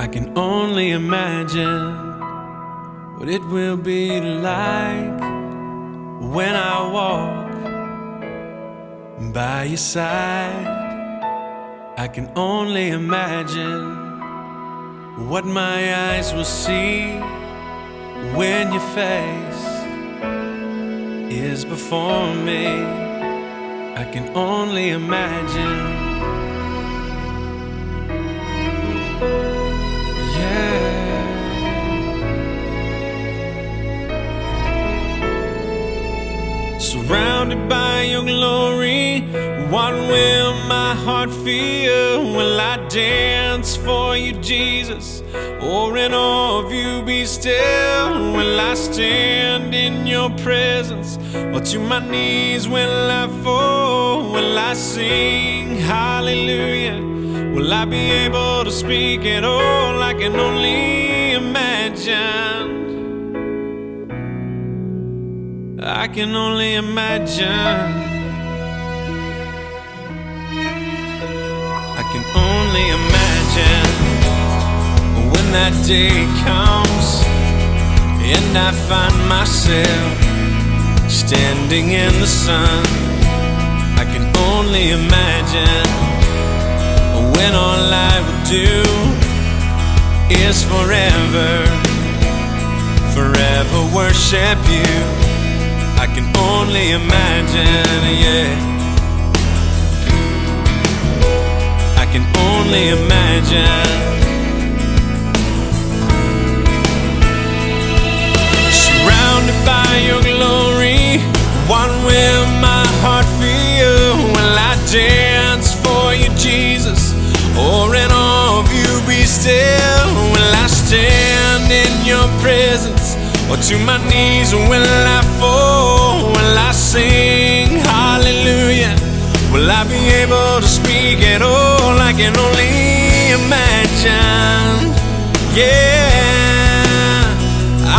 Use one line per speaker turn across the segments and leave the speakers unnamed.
I can only imagine what it will be like when I walk by your side. I can only imagine what my eyes will see when your face is before me. I can only imagine. Surrounded by your glory, what will my heart feel? Will I dance for you, Jesus? Or in awe of you be still? Will I stand in your presence? Or to my knees will I fall? Will I sing hallelujah? Will I be able to speak at all? I can only imagine. I can only imagine. I can only imagine when that day comes and I find myself standing in the sun. I can only imagine when all I would do is forever, forever worship you. I can only imagine, yeah. I can only imagine. Surrounded by your glory, what will my heart feel? Will I dance for you, Jesus? Or in awe of you be still? Will I stand in your presence? Or to my knees will I fall? Will I sing hallelujah? Will I be able to speak at all? I can only imagine. Yeah,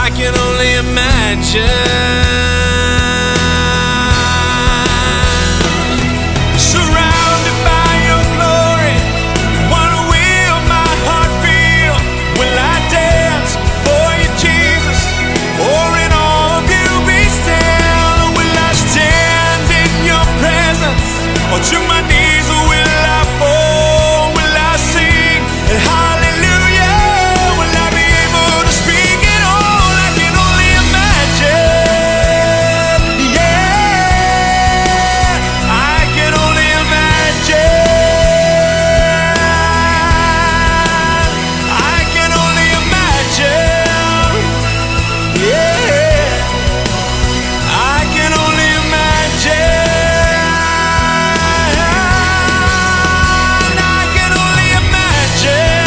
I can only imagine. Surrounded by your glory, what will my heart feel? Will I dance for you, Jesus? Or in awe of you be still? Will I stand in your presence? Or to my knees will I fall? Will I sing hallelujah? Will I be able to speak at all? I can only imagine. Yeah, I can only imagine. I can only imagine. Yeah, I can only imagine. I can only imagine.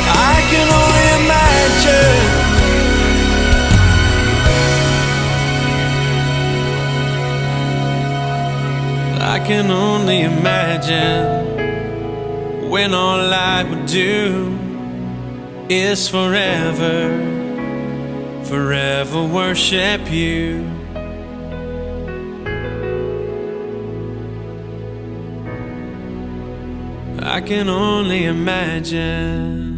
I can only imagine. I can only imagine when all I would do is forever, forever worship you. I can only imagine.